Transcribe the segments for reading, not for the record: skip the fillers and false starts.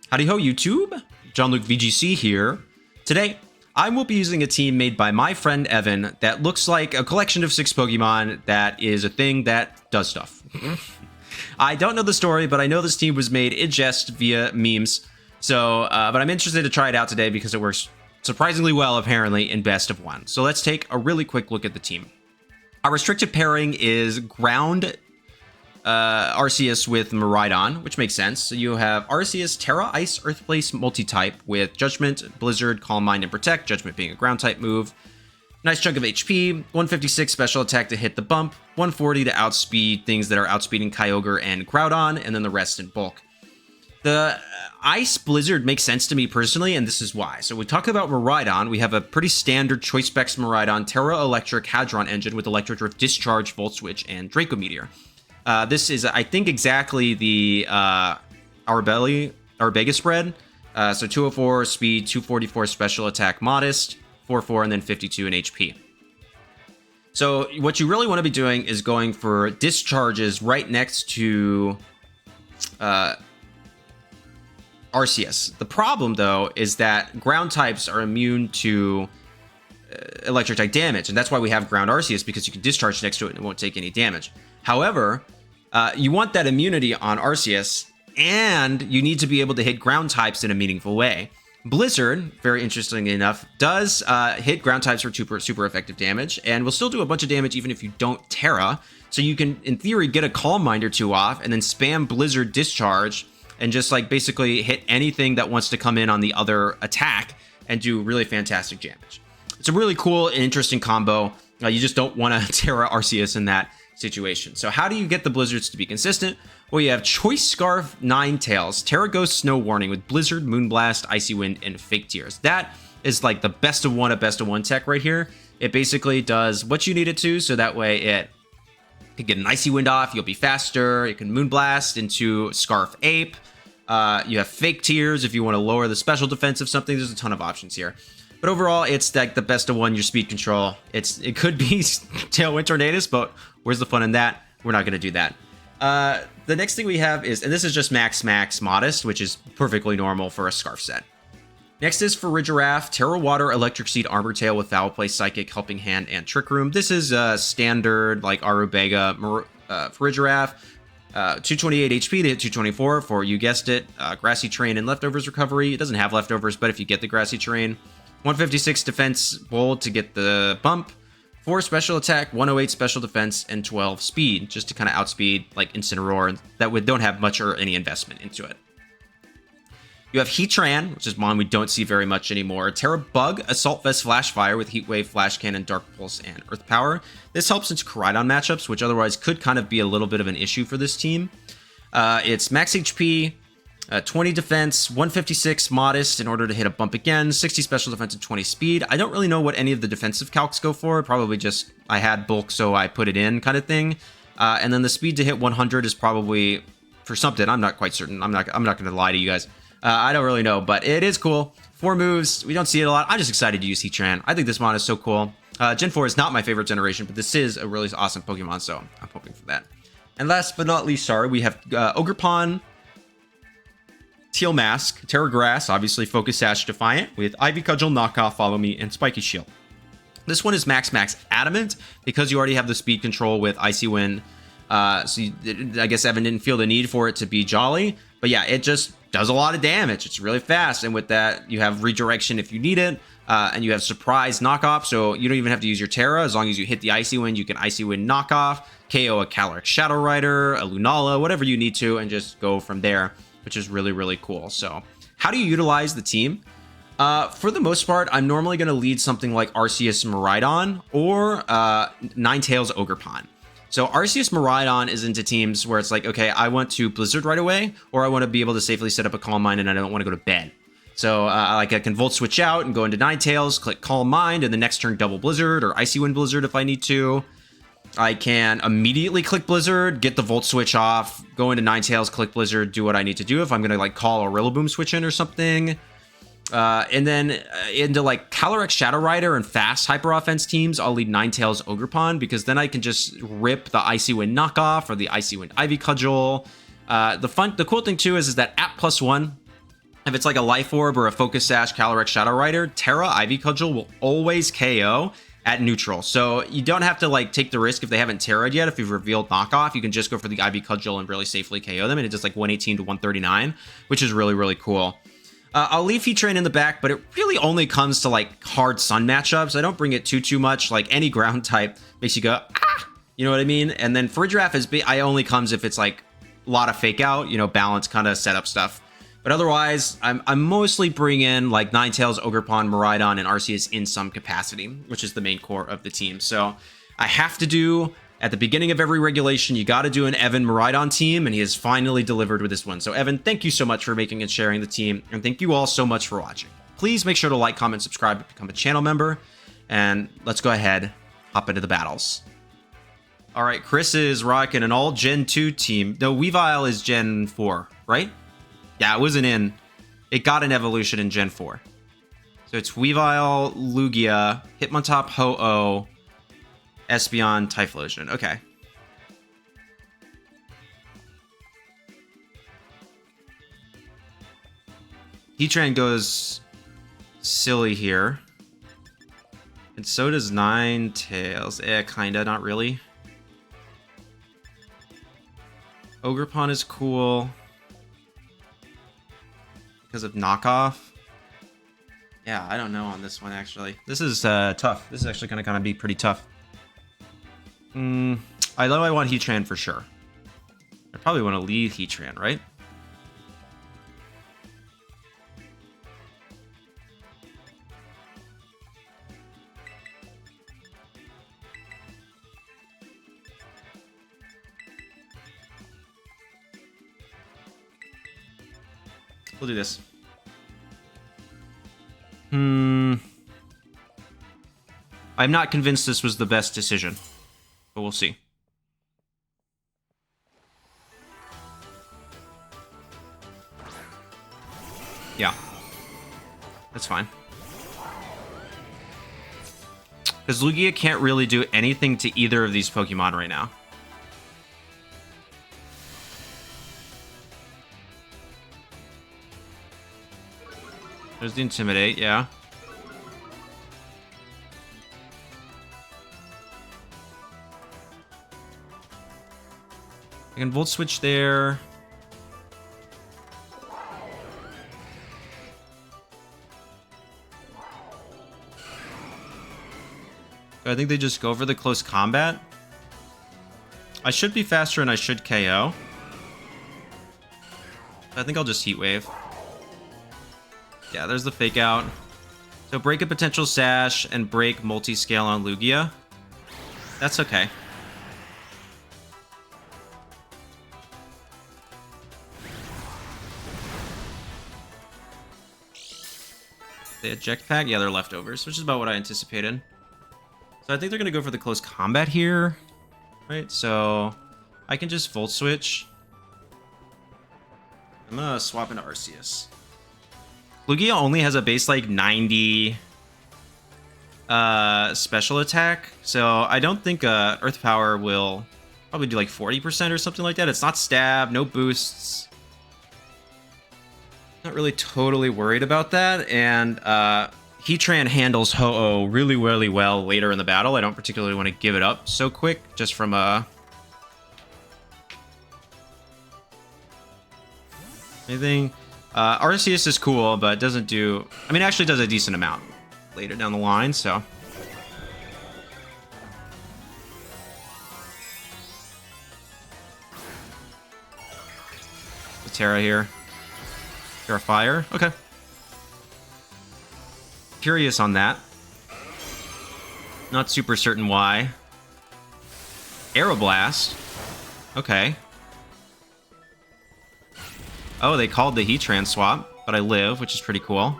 Howdy Ho YouTube, Jon-Luke Vgc here. Today, I will be using a team made by my friend Evan that looks like a collection of 6 Pokemon that is a thing that does stuff. I don't know the story, but I know this team was made in jest via memes. So, but I'm interested to try it out today because it works surprisingly well, apparently, in Best of 1. So let's take a really quick look at the team. Our restricted pairing is Ground Arceus with Miraidon, which makes sense. So you have Arceus, Tera, Ice, Earth Place, multi-type with Judgment, Blizzard, Calm Mind, and Protect. Judgment being a ground type move. Nice chunk of HP, 156 special attack to hit the bump, 140 to outspeed things that are outspeeding Kyogre and Groudon, and then the rest in bulk. The Ice Blizzard makes sense to me personally, and this is why. So we talk about Miraidon. We have a pretty standard Choice Specs Miraidon, Tera Electric Hadron engine with Electric Drift, Discharge, Volt Switch, and Draco Meteor. This is, I think, exactly the Arbega spread. So 204 speed, 244 special attack modest, 44, and then 52 in HP. So what you really want to be doing is going for discharges right next to Arceus. The problem, though, is that ground types are immune to electric type damage, and that's why we have Ground Arceus, because you can discharge next to it and it won't take any damage. However, you want that immunity on Arceus, and you need to be able to hit ground types in a meaningful way. Blizzard, very interestingly enough, does hit ground types for super effective damage, and will still do a bunch of damage even if you don't Tera. So you can, in theory, get a Calm Mind or two off, and then spam Blizzard Discharge, and just like basically hit anything that wants to come in on the other attack, and do really fantastic damage. It's a really cool and interesting combo. You just don't want to Tera Arceus in that situation. So how do you get the Blizzards to be consistent? Well, you have Choice Scarf Ninetales, Tera Ghost Snow Warning with Blizzard, Moonblast, Icy Wind, and Fake Tears. That is like the best of one tech right here. It basically does what you need it to, so that way it can get an Icy Wind off, you'll be faster, you can Moonblast into Scarf Ape. You have Fake Tears if you want to lower the special defense of something. There's a ton of options here. But overall, it's like the best of one, your speed control. It could be Tailwind Tornadus, but where's the fun in that? We're not going to do that. The next thing we have is, and this is just max modest, which is perfectly normal for a Scarf set. Next is Farigiraf, Tera Water, Electric Seed, Armor Tail with Foul Play, Psychic, Helping Hand, and Trick Room. This is standard like Arubega Farigiraf. 228 HP to hit 224 for, you guessed it, Grassy Terrain and Leftovers recovery. It doesn't have Leftovers, but if you get the Grassy Terrain. 156 defense bold to get the bump, 4 special attack, 108 special defense, and 12 speed, just to kind of outspeed like Incineroar that don't have much or any investment into it. You have Heatran, which is one we don't see very much anymore. Tera Bug, Assault Vest Flash Fire with Heat Wave, Flash Cannon, Dark Pulse, and Earth Power. This helps into Koraidon matchups, which otherwise could kind of be a little bit of an issue for this team. It's max HP, 20 defense, 156 modest in order to hit a bump again, 60 special defense, and 20 speed. I don't really know what any of the defensive calcs go for. Probably just I had bulk, so I put it in kind of thing. And then the speed to hit 100 is probably for something. I'm not quite certain. I'm not going to lie to you guys. I don't really know, but it is cool. 4 moves. We don't see it a lot. I'm just excited to use Heatran. I think this mon is so cool. Gen 4 is not my favorite generation, but this is a really awesome Pokemon, so I'm hoping for that. And last but not least, sorry, we have Ogerpon, Teal Mask, Tera Grass, obviously Focus Sash Defiant, with Ivy Cudgel, Knockoff, Follow Me, and Spiky Shield. This one is max Adamant, because you already have the speed control with Icy Wind. I guess Evan didn't feel the need for it to be Jolly. But yeah, it just does a lot of damage. It's really fast. And with that, you have Redirection if you need it. And you have Surprise Knockoff, so you don't even have to use your Tera. As long as you hit the Icy Wind, you can Icy Wind Knockoff, KO a Calyrex Shadow Rider, a Lunala, whatever you need to, and just go from there, which is really, really cool. So how do you utilize the team? For the most part, I'm normally going to lead something like Arceus Miraidon or Ninetales Ogerpon. So Arceus Miraidon is into teams where it's like, okay, I want to Blizzard right away, or I want to be able to safely set up a Calm Mind and I don't want to go to bed. So I can Volt Switch out and go into Ninetales, click Calm Mind, and the next turn double Blizzard or Icy Wind Blizzard if I need to. I can immediately click Blizzard, get the Volt Switch off, go into Ninetales, click Blizzard, do what I need to do if I'm going to like call a Rillaboom switch in or something. And then into like Calyrex Shadow Rider and fast hyper offense teams, I'll lead Ninetales Ogerpon, because then I can just rip the Icy Wind Knockoff or the Icy Wind Ivy Cudgel. The cool thing too is that at +1, If it's like a Life Orb or a Focus Sash Calyrex Shadow Rider, Tera Ivy Cudgel will always KO at neutral. So you don't have to like take the risk if they haven't Terra'd yet. If you've revealed knockoff, you can just go for the Ivy Cudgel and really safely KO them. And it does like 118 to 139, which is really, really cool. I'll leave Heatran in the back, but it really only comes to like hard Sun matchups. I don't bring it too much. Like any ground type makes you go, ah, you know what I mean? And then Farigiraf I only comes if it's like a lot of fake out, you know, balance kind of setup stuff. But otherwise, I'm mostly bringing like Ninetales, Ogerpon, Miraidon, and Arceus in some capacity, which is the main core of the team. So I have to do, at the beginning of every regulation, you got to do an Evan Miraidon team, and he has finally delivered with this one. So Evan, thank you so much for making and sharing the team, and thank you all so much for watching. Please make sure to like, comment, subscribe, become a channel member, and let's go ahead, hop into the battles. All right, Chris is rocking an all Gen 2 team. No, Weavile is Gen 4, right? Yeah, it wasn't in. It got an evolution in Gen 4. So it's Weavile, Lugia, Hitmontop, Ho-Oh, Espeon, Typhlosion. Okay. Heatran goes silly here. And so does Ninetales. Kinda, not really. Ogerpon is cool. Because of knockoff. Yeah, I don't know on this one, actually. This is tough. This is actually gonna be pretty tough. I know I want Heatran for sure. I probably want to lead Heatran, right? We'll do this. I'm not convinced this was the best decision, but we'll see. Yeah. That's fine. Because Lugia can't really do anything to either of these Pokemon right now. There's the Intimidate, yeah. I can Volt Switch there. I think they just go for the close combat. I should be faster and I should KO. I think I'll just Heat Wave. Yeah, there's the fake out. So break a potential Sash and break multi-scale on Lugia. That's okay. They eject pack? Yeah, they're leftovers, which is about what I anticipated. So I think they're going to go for the close combat here. Right, so I can just Volt Switch. I'm going to swap into Arceus. Lugia only has a base like 90 special attack, so I don't think Earth Power will probably do like 40% or something like that. It's not stab, no boosts. Not really totally worried about that, and Heatran handles Ho-Oh really, really well later in the battle. I don't particularly want to give it up so quick, just from anything. Arceus is cool, but doesn't do... I mean, it actually does a decent amount later down the line, so... The Tera here. Tera Fire. Okay. Curious on that. Not super certain why. Aeroblast. Okay. Oh, they called the Heatran swap, but I live, which is pretty cool.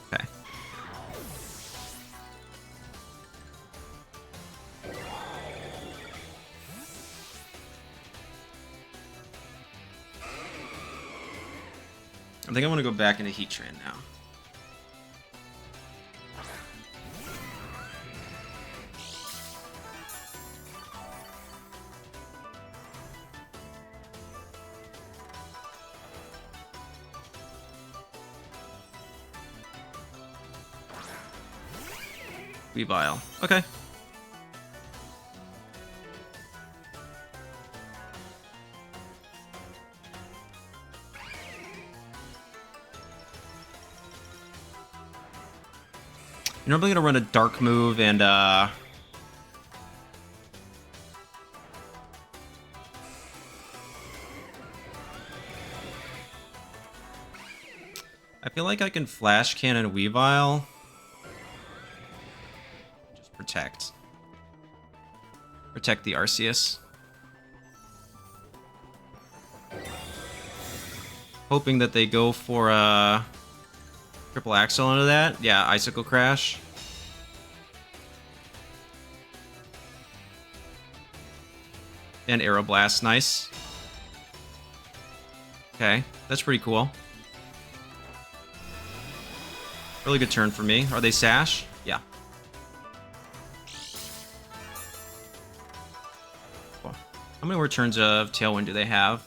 Okay. I think I want to go back into Heatran now. Weavile. Okay. You're normally gonna run a dark move and I feel like I can Flash Cannon Weavile. Just protect. Protect the Arceus. Hoping that they go for a triple axle into that. Yeah, Icicle Crash. And Aeroblast, nice. Okay, that's pretty cool. Really good turn for me. Are they Sash? Yeah. Cool. How many more turns of Tailwind do they have?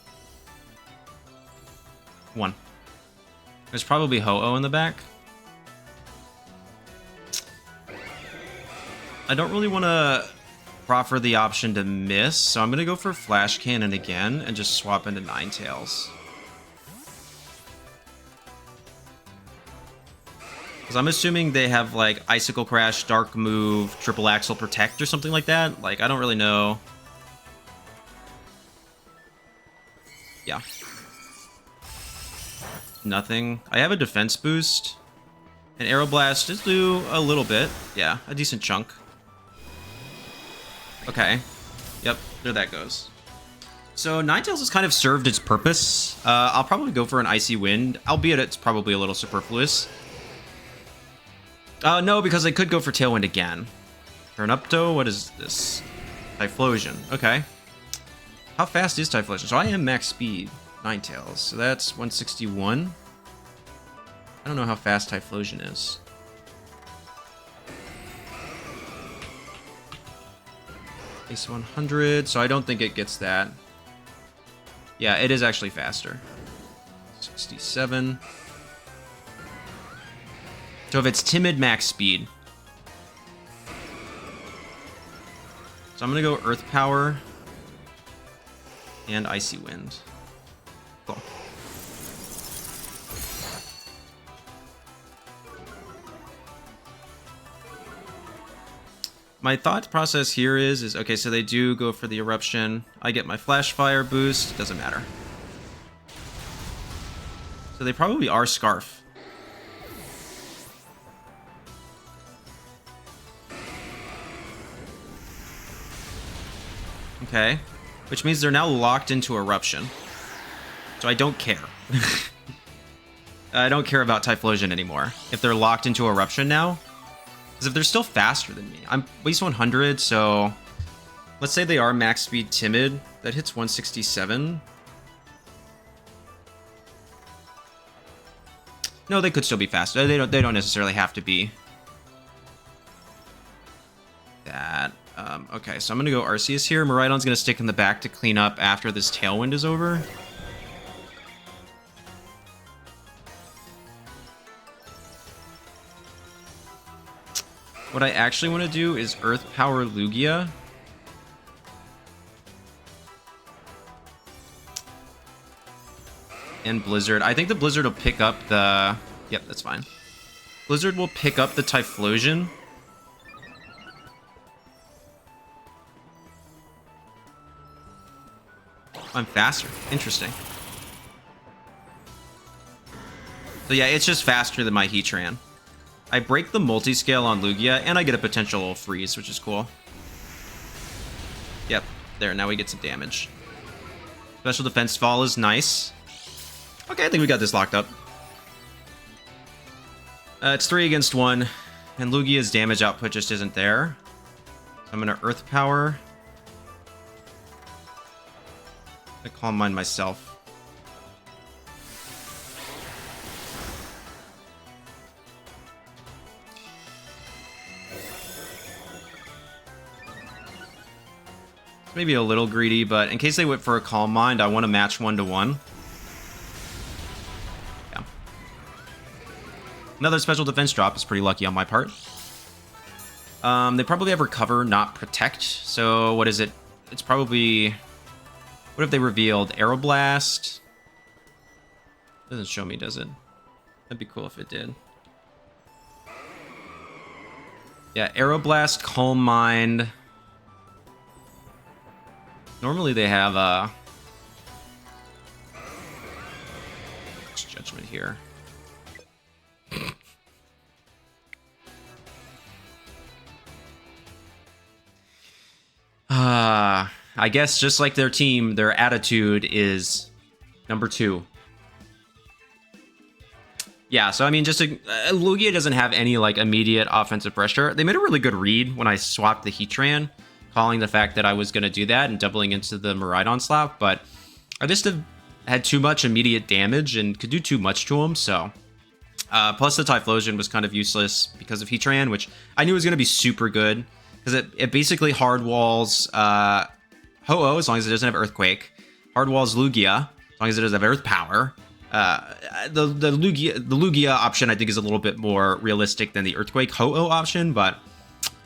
1. There's probably Ho-Oh in the back. I don't really want to proffer the option to miss, so I'm going to go for Flash Cannon again and just swap into Ninetales. Because I'm assuming they have, like, Icicle Crash, Dark Move, Triple Axle Protect or something like that. Like, I don't really know. Yeah. Nothing. I have a defense boost. And Aeroblast just do a little bit. Yeah, a decent chunk. Okay. Yep, there that goes. So Ninetales has kind of served its purpose. I'll probably go for an Icy Wind, albeit it's probably a little superfluous. No, because I could go for Tailwind again. Turn Upto, what is this? Typhlosion, okay. How fast is Typhlosion? So I am max speed, Ninetales, so that's 161. I don't know how fast Typhlosion is. Base 100, so I don't think it gets that. Yeah, it is actually faster. 67. So if it's Timid, max speed. So I'm gonna go Earth Power and Icy Wind. Cool. My thought process here is okay, so they do go for the Eruption. I get my Flash Fire boost, doesn't matter. So they probably are Scarf. Okay, which means they're now locked into Eruption. So I don't care. I don't care about Typhlosion anymore. If they're locked into Eruption now, because if they're still faster than me, I'm base 100, so let's say they are max speed Timid. That hits 167. No, they could still be faster. They don't necessarily have to be that. Okay, so I'm gonna go Arceus here. Miraidon's gonna stick in the back to clean up after this Tailwind is over. What I actually want to do is Earth Power Lugia. And Blizzard. I think the Blizzard will pick up the... Yep, that's fine. Blizzard will pick up the Typhlosion. I'm faster. Interesting. So yeah, it's just faster than my Heatran. I break the multi-scale on Lugia, and I get a potential freeze, which is cool. Yep, there, now we get some damage. Special defense fall is nice. Okay, I think we got this locked up. It's 3 against 1, and Lugia's damage output just isn't there. So I'm gonna Earth Power. I Calm Mind myself. Maybe a little greedy, but in case they went for a Calm Mind, I want to match 1-to-1. Yeah. Another special defense drop is pretty lucky on my part. They probably have Recover, not Protect. So what is it? It's probably... What if they revealed Aeroblast? Doesn't show me, does it? That'd be cool if it did. Yeah, Aeroblast, Calm Mind. Normally they have Judgment here. I guess just like their team, their attitude is number 2. Yeah, so I mean, just Lugia doesn't have any like immediate offensive pressure. They made a really good read when I swapped the Heatran, calling the fact that I was going to do that and doubling into the Miraidon slap, but I just have had too much immediate damage and could do too much to him, so... plus the Typhlosion was kind of useless because of Heatran, which I knew was going to be super good, because it basically hard walls Ho-Oh as long as it doesn't have Earthquake, hard walls Lugia as long as it doesn't have Earth Power. The Lugia option I think is a little bit more realistic than the Earthquake Ho-Oh option, but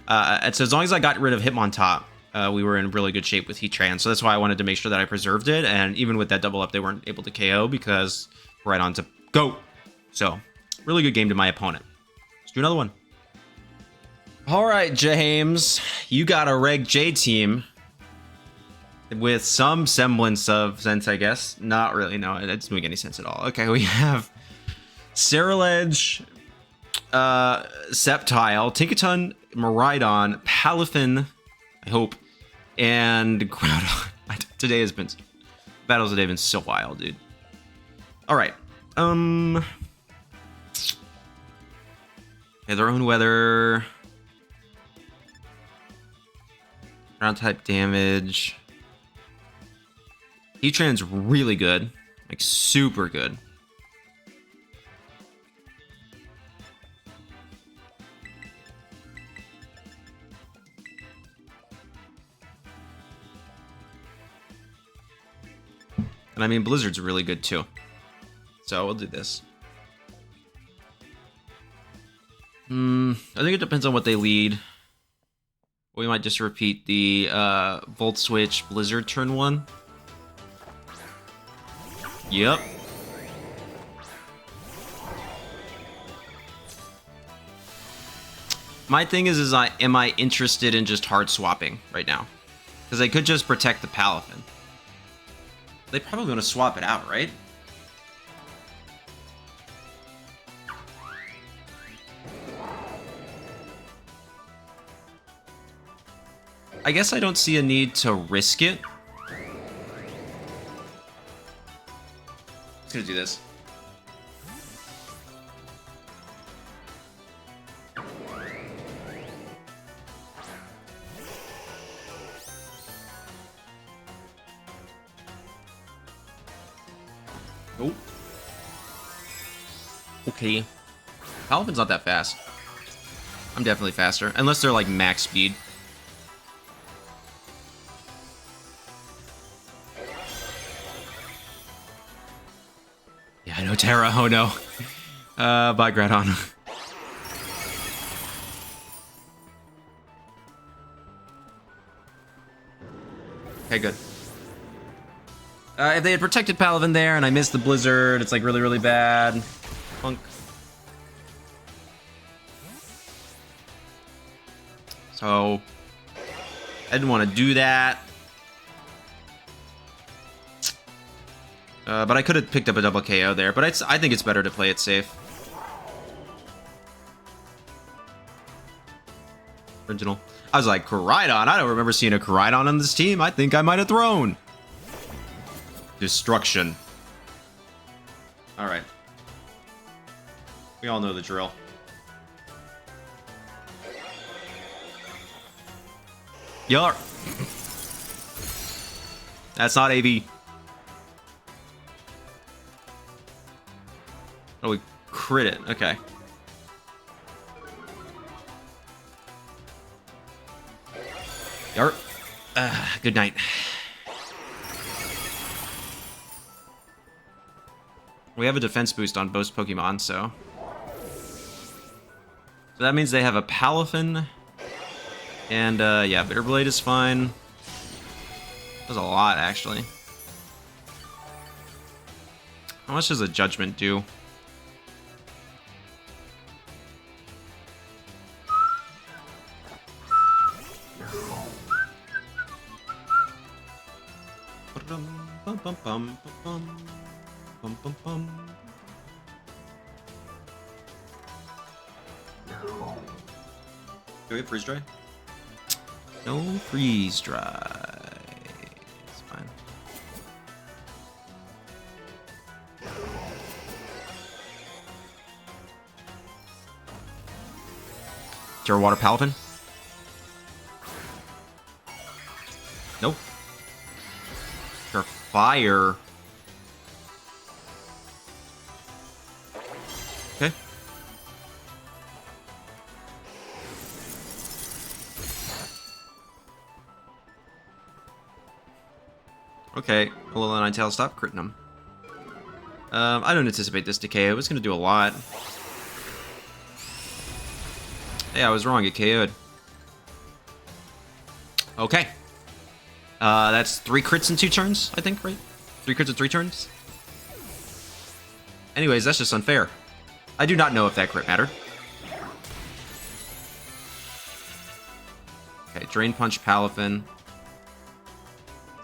and so as long as I got rid of Hitmontop, we were in really good shape with Heatran, so that's why I wanted to make sure that I preserved it, and even with that double up, they weren't able to KO because we're right on to go. So, really good game to my opponent. Let's do another one. All right, James, you got a Reg J team with some semblance of sense, I guess. Not really, no, it doesn't make any sense at all. Okay, we have Ceruledge, Sceptile, Tinkaton, Miraidon, Palafin, I hope, and Groudon. Today has been... Battles today have been so wild, dude. Alright. Yeah, their own weather. Ground type damage. Heatran's really good. Like, super good. And I mean, Blizzard's really good too. So we'll do this. I think it depends on what they lead. We might just repeat the Volt Switch Blizzard turn 1. Yep. My thing is am I interested in just hard swapping right now? Because they could just protect the Palafin. They probably want to swap it out, right? I guess I don't see a need to risk it. Just gonna do this. Oh. Okay. Palafin's not that fast. I'm definitely faster. Unless they're like max speed. Yeah, I know Tera. Oh no. Bye, Groudon. Okay, good. If they had protected Palafin there and I missed the Blizzard, it's like really, really bad. Punk. So, I didn't want to do that. But I could have picked up a double KO there, but I think it's better to play it safe. Original. I was like, Koraidon? I don't remember seeing a Koraidon on this team. I think I might have thrown. Destruction. Alright. We all know the drill. Yar. That's not AV. Oh, we crit it. Okay. Yar. Good night. We have a defense boost on both Pokemon, so that means they have a Palafin And yeah, Bitter Blade is fine. Does a lot, actually. How much does a Judgment do? Do we have freeze dry? No freeze dry. It's fine. Terra Water Palafin? Nope. Terra Fire. Okay. Okay, Alolan-Ninetales, stop critting him. I don't anticipate this to KO. It's going to do a lot. Yeah, I was wrong. It KO'd. Okay. That's 3 crits in 2 turns, I think, right? 3 crits in 3 turns? Anyways, that's just unfair. I do not know if that crit mattered. Okay, Drain Punch Palafin.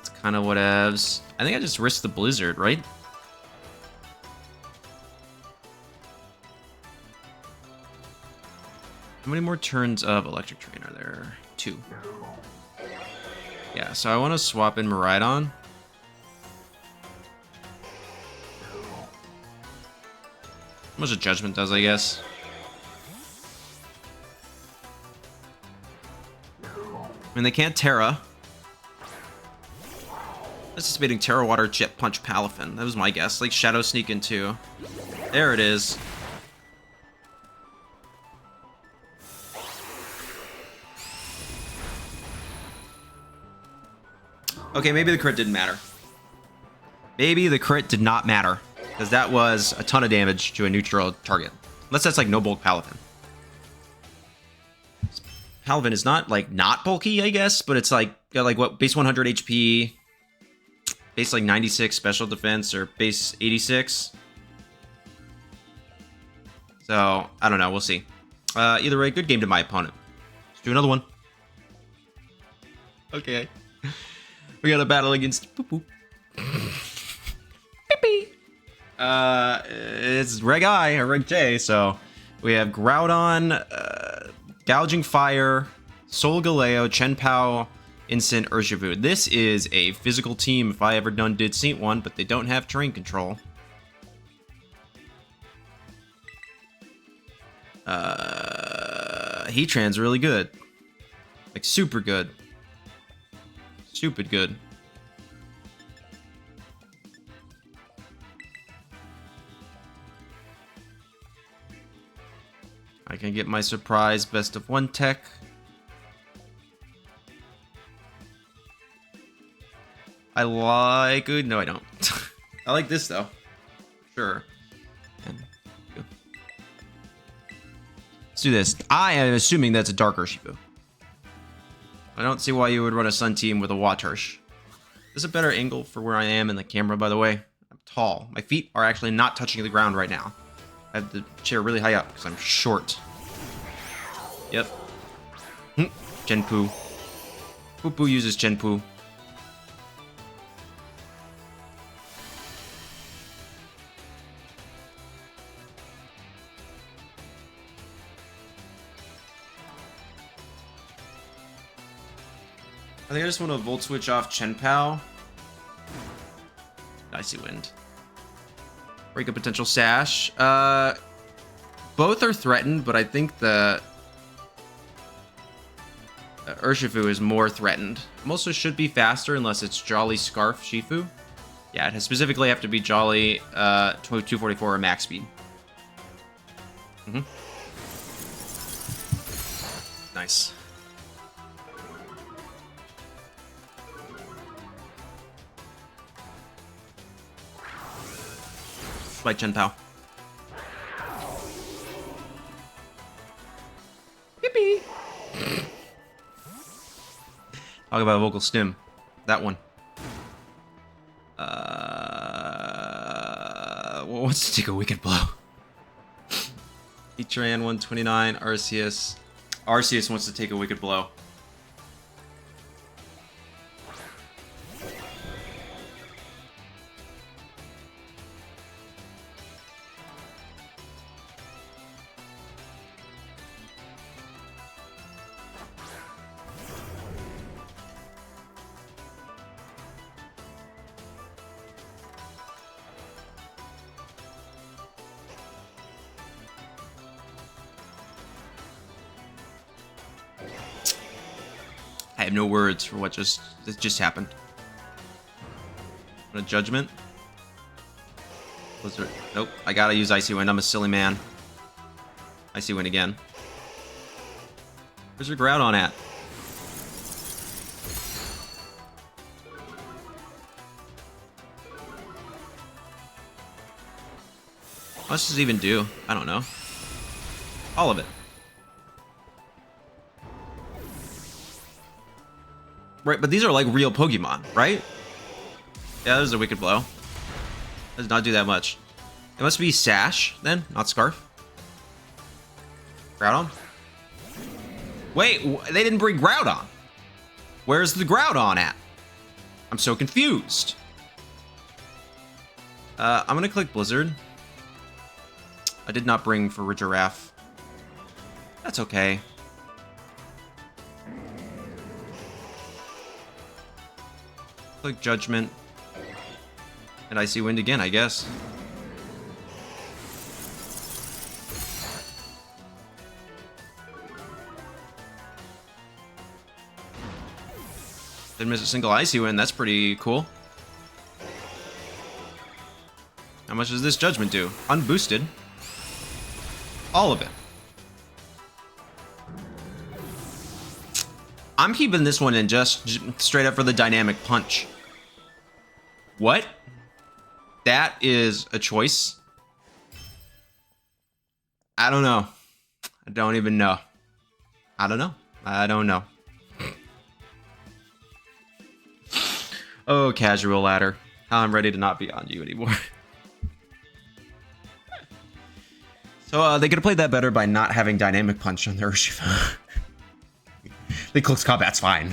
It's kind of whatevs. I think I just risked the Blizzard, right? How many more turns of Electric Train are there? 2. Yeah, so I want to swap in Miraidon. How much a Judgment does, I guess. I mean, they can't Terra. Anticipating Terra Water Jet Punch Palafin. That was my guess. Like Shadow Sneak into. There it is. Okay, maybe the crit didn't matter. Maybe the crit did not matter. Because that was a ton of damage to a neutral target. Unless that's like no bulk Palafin. Palafin is not like not bulky, I guess, but it's like got like what, base 100 HP, base like 96 special defense, or base 86. So I don't know, we'll see. Either way, good game to my opponent. Let's do another one. Okay. We got a battle against Poo-Poo. It's Reg I or Reg J, so we have Groudon, Gouging Fire, Solgaleo, Chenpao, Instant, Urshifu. This is a physical team if I ever did see one, but they don't have terrain control. Heatran's really good. Like super good. Stupid good. I can get my surprise best of 1 tech. I like... No, I don't. I like this, though. Sure. Let's do this. I am assuming that's a Dark Urshifu. I don't see why you would run a Sun team with a Watersh. This is a better angle for where I am in the camera, by the way. I'm tall. My feet are actually not touching the ground right now. I have the chair really high up because I'm short. Yep. Chenpoo. Poo-Poo uses Chenpoo. I think I just want to Volt Switch off Chenpao. Icy Wind. Break a potential Sash. Both are threatened, but I think the Urshifu is more threatened. Also should be faster unless it's Jolly Scarf Shifu. Yeah, it has specifically have to be Jolly 244 or max speed. Nice. Like Chenpao. Yippee! Talk about vocal stim. That one. Wants to take a wicked blow. Heatran 129, Arceus. Arceus wants to take a wicked blow. I have no words for what just happened. What a judgment. Blizzard. Nope. I gotta use Icy Wind. I'm a silly man. Icy Wind again. Where's your Groudon at? What does this even do? I don't know. All of it. Right, but these are like real Pokemon, right? Yeah, there's a wicked blow. Does not do that much. It must be Sash, then, not Scarf. Groudon? Wait, they didn't bring Groudon. Where's the Groudon at? I'm so confused. I'm gonna click Blizzard. I did not bring Farigiraf. That's okay. Click Judgment. And Icy Wind again, I guess. Didn't miss a single Icy Wind, that's pretty cool. How much does this Judgment do? Unboosted. All of it. I'm keeping this one in just straight up for the dynamic punch. What? That is a choice? I don't know. I don't even know. I don't know. I don't know. Oh, casual ladder. I'm ready to not be on you anymore. So they could have played that better by not having dynamic punch on their Urshifu. The close combat's fine.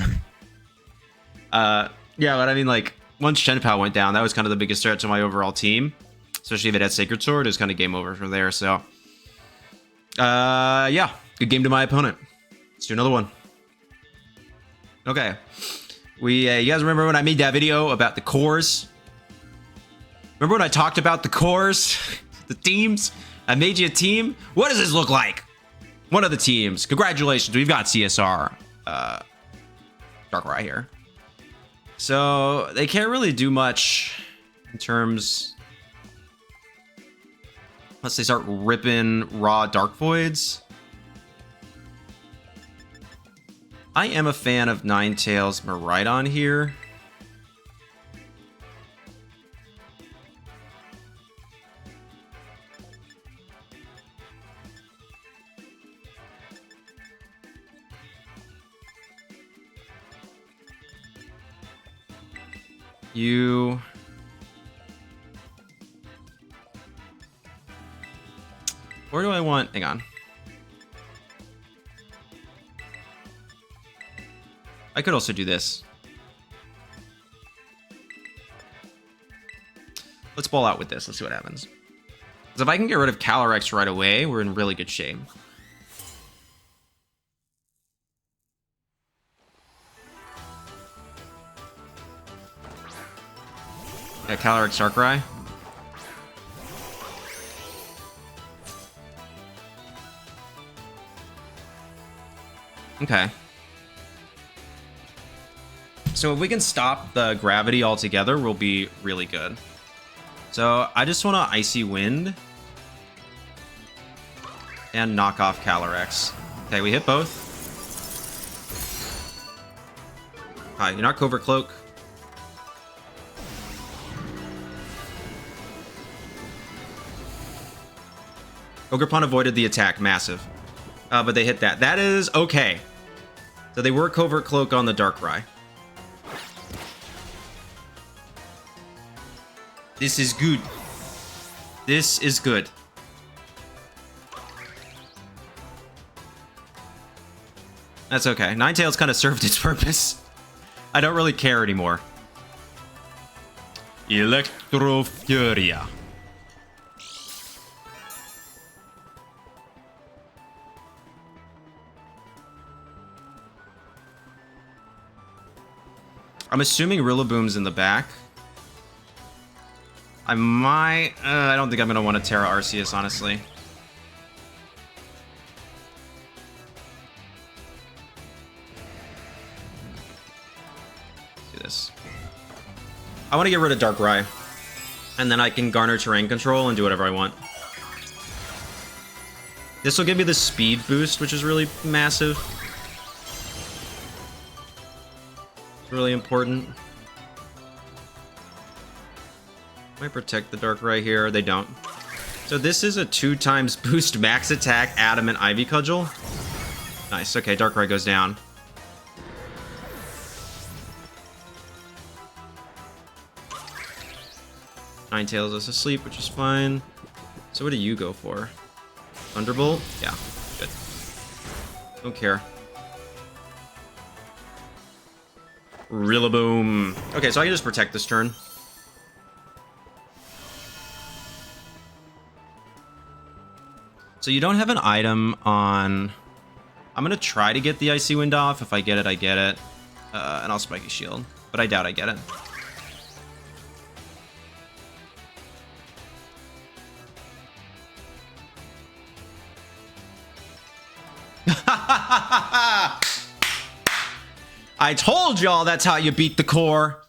Yeah, but I mean, like, once Shenpao went down, that was kind of the biggest threat to my overall team. Especially if it had Sacred Sword, it was kind of game over from there, so... yeah, good game to my opponent. Let's do another one. Okay. You guys remember when I made that video about the cores? Remember when I talked about the cores? The teams? I made you a team? What does this look like? One of the teams. Congratulations, we've got CSR. Darkrai here. So they can't really do much in terms, unless they start ripping raw Dark Voids. I am a fan of Ninetales Miraidon here. Where do I want? Hang on. I could also do this. Let's ball out with this. Let's see what happens. Because if I can get rid of Calyrex right away, we're in really good shape. Yeah, Calyrex Darkrai. Okay. So if we can stop the gravity altogether, we'll be really good. So I just want to Icy Wind and knock off Calyrex. Okay, we hit both. Hi, you're not Covert Cloak. Ogerpon avoided the attack, massive. But they hit that. That is okay. So they were Covert Cloak on the Darkrai. This is good. This is good. That's okay. Ninetales kind of served its purpose. I don't really care anymore. Electrofuria. I'm assuming Rillaboom's in the back. I might... I don't think I'm going to want to Tera Arceus, honestly. Do this. I want to get rid of Darkrai. And then I can garner terrain control and do whatever I want. This will give me the speed boost, which is really massive. Really important. Might protect the Darkrai here. They don't. So this is a 2x boost max attack Adamant Ivy Cudgel. Nice. Okay, Darkrai goes down. Ninetales is asleep, which is fine. So what do you go for? Thunderbolt? Yeah, good. Don't care. Rillaboom. Okay, so I can just protect this turn. So you don't have an item on... I'm going to try to get the Icy Wind off. If I get it, I get it. And I'll Spiky Shield. But I doubt I get it. I told y'all that's how you beat the core.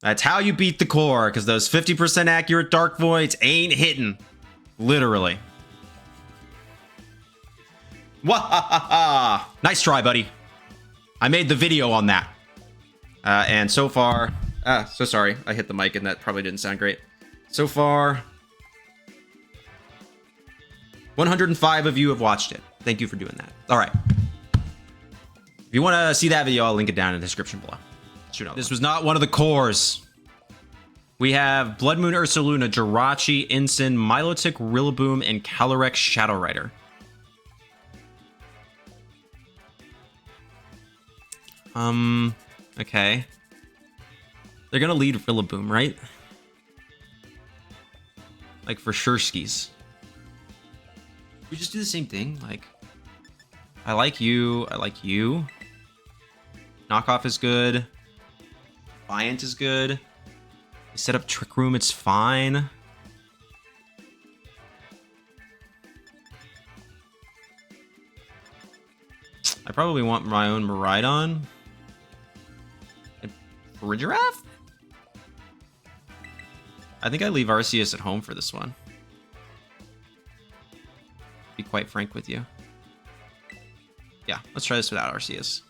That's how you beat the core, because those 50% accurate Dark Voids ain't hitting. Literally. Wahahaha! Nice try, buddy. I made the video on that. And so far... so sorry. I hit the mic and that probably didn't sound great. So far... 105 of you have watched it. Thank you for doing that. All right. If you want to see that video, I'll link it down in the description below. This was not one of the cores. We have Blood Moon Ursaluna, Jirachi, Ensign, Milotic, Rillaboom, and Calyrex Shadow Rider. Okay. They're gonna lead Rillaboom, right? Like, for sure skis. We just do the same thing, like... I like you, I like you. Knockoff is good. Defiant is good. They set up Trick Room, it's fine. I probably want my own Miraidon. And Farigiraf? I think I leave Arceus at home for this one. Be quite frank with you. Yeah, let's try this without Arceus.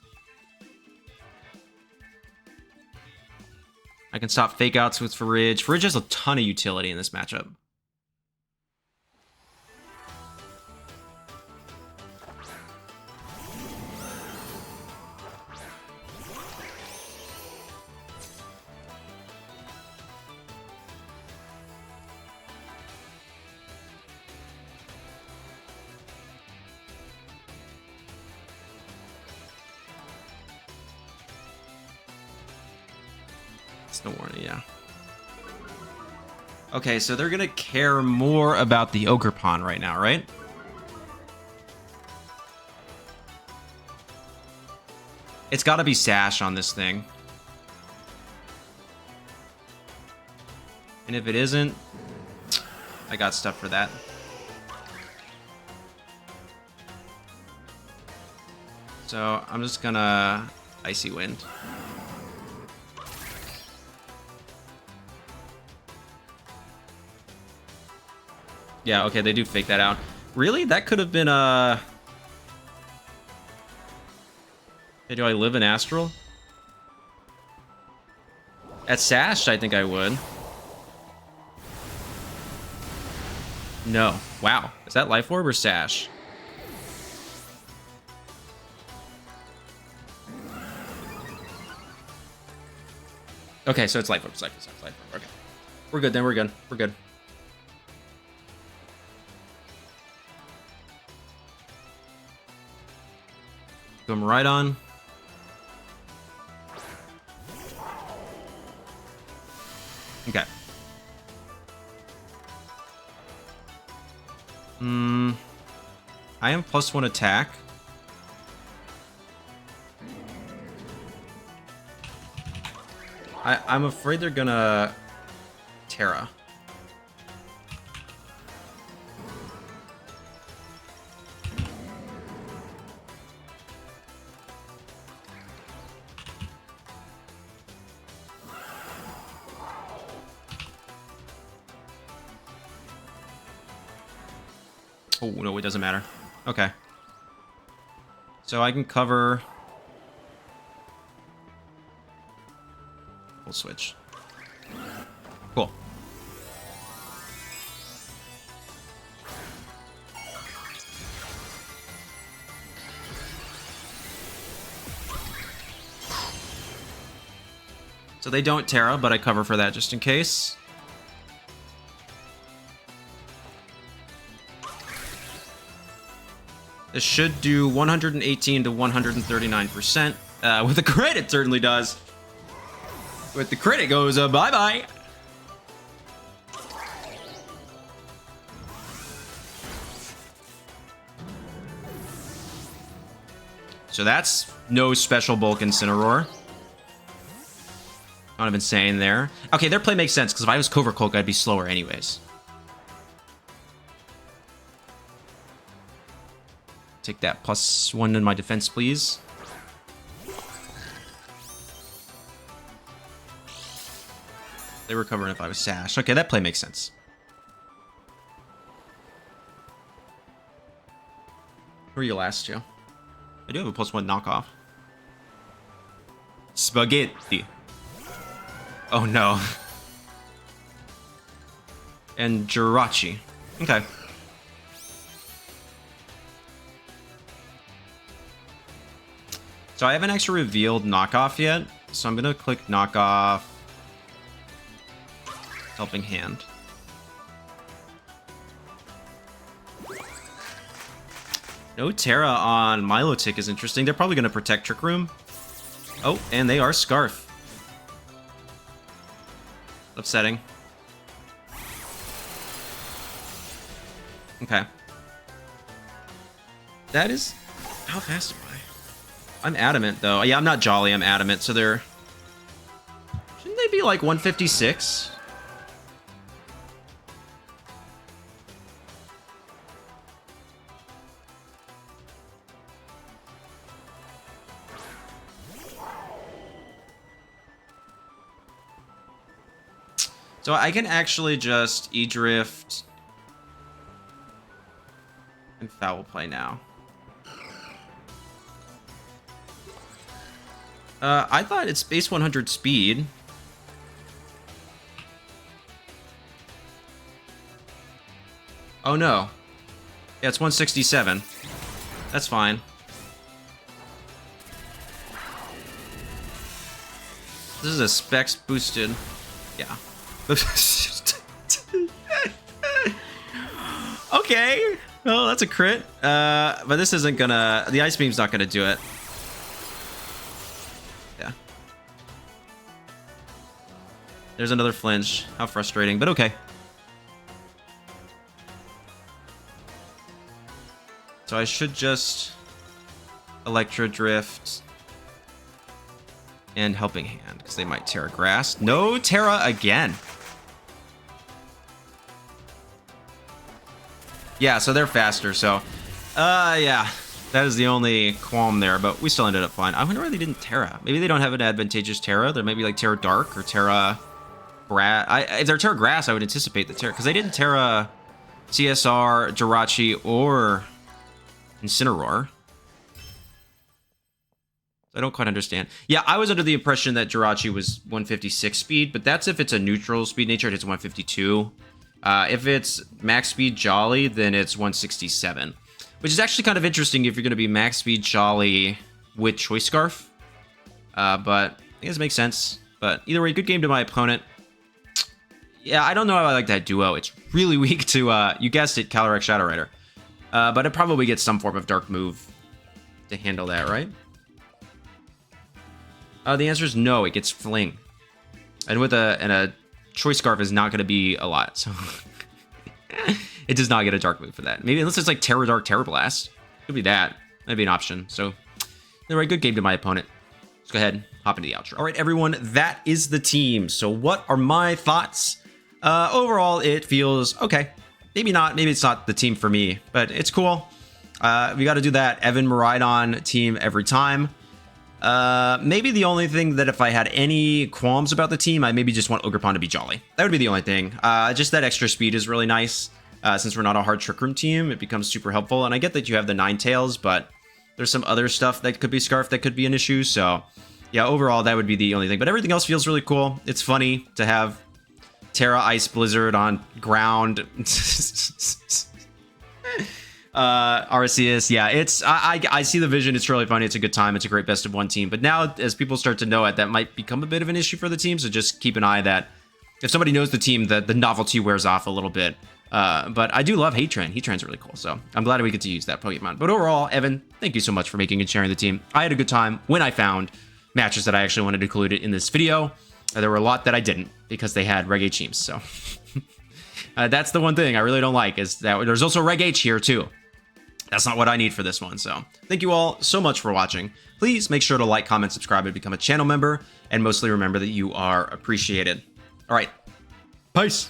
I can stop fake outs with Farig. Farig has a ton of utility in this matchup. No warning, yeah. Okay, so they're gonna care more about the Ogerpon right now, right? It's gotta be Sash on this thing. And if it isn't, I got stuff for that. So I'm just gonna Icy Wind. Yeah, okay, they do fake that out. Really? That could have been a... Hey, do I live in Astral? At Sash, I think I would. No. Wow. Is that Life Orb or Sash? Okay, so it's Life Orb. Life Orb. Okay. We're good then. We're good. We're good. Go Miraidon. Okay. I am +1 attack. I'm afraid they're gonna Tera. Oh, no, it doesn't matter. Okay. So I can cover... We'll switch. Cool. So they don't Tera, but I cover for that just in case. This should do 118 to 139%. With the crit, it certainly does. With the crit, it goes bye-bye. So that's no special bulk Incineroar. Kind of insane there. Okay, their play makes sense, because if I was Covert Cloak, I'd be slower anyways. Take that +1 in my defense, please. They were covering if I was Sash. Okay, that play makes sense. Who are you last to? I do have a +1 knockoff. Spaghetti. Oh no. And Jirachi. Okay. So I haven't actually revealed knockoff yet, so I'm gonna click knockoff. Helping Hand. No Tera on Milotic is interesting. They're probably gonna protect Trick Room. Oh, and they are Scarf. Upsetting. Okay. That is... How fast am I? I'm Adamant, though. Yeah, I'm not Jolly, I'm Adamant, so they're... Shouldn't they be, like, 156? So I can actually just E-Drift and Foul Play now. I thought it's base 100 speed. Oh no. Yeah, it's 167. That's fine. This is a specs boosted. Yeah. Okay. Well, that's a crit. But this isn't gonna... The Ice Beam's not gonna do it. Yeah. There's another flinch. How frustrating, but okay. So I should just... Electro Drift... And Helping Hand, because they might Tera Grass. No Tera again. Yeah, so they're faster, so... yeah. That is the only qualm there, but we still ended up fine. I wonder why they didn't Tera. Maybe they don't have an advantageous Tera. There may be like Tera Dark or Tera... If they're Tera Grass, I would anticipate the Tera... Because they didn't Tera CSR, Jirachi, or Incineroar. I don't quite understand. Yeah, I was under the impression that Jirachi was 156 speed, but that's if it's a neutral speed nature, it's 152. If it's max speed Jolly, then it's 167. Which is actually kind of interesting if you're going to be max speed Jolly with Choice Scarf. But I guess it makes sense. But either way, good game to my opponent. Yeah, I don't know how I like that duo. It's really weak to, you guessed it, Calyrex Shadow Rider. But it probably gets some form of dark move to handle that, right? The answer is no, it gets Fling. And with a Choice Scarf is not going to be a lot, so it does not get a dark move for that. Maybe unless it's like Terra Dark, Terra Blast. Could be that. That'd be an option. So, anyway, good game to my opponent. Let's go ahead, hop into the outro. All right, everyone, that is the team. So what are my thoughts? Overall, it feels okay. Maybe not. Maybe it's not the team for me, but it's cool. We got to do that Evan Miraidon team every time. Maybe the only thing that if I had any qualms about the team, I maybe just want Ogerpon to be Jolly. That would be the only thing. Just that extra speed is really nice. Since we're not a hard Trick Room team, it becomes super helpful. And I get that you have the Ninetales, but there's some other stuff that could be Scarf that could be an issue. So yeah, overall, that would be the only thing. But everything else feels really cool. It's funny to have Tera Ice Blizzard on ground. Arceus, yeah, it's I see the vision. It's really funny. It's a good time. It's a great best of one team. But now, as people start to know it, that might become a bit of an issue for the team. So just keep an eye that if somebody knows the team, that the novelty wears off a little bit. But I do love Heatran. Heatran's really cool. So I'm glad we get to use that Pokemon. But overall, Evan, thank you so much for making and sharing the team. I had a good time when I found matches that I actually wanted to include in this video. There were a lot that I didn't because they had Reg H teams. So that's the one thing I really don't like is that there's also Reg H here too. That's not what I need for this one. So thank you all so much for watching. Please make sure to like, comment, subscribe, and become a channel member. And mostly remember that you are appreciated. All right. Peace.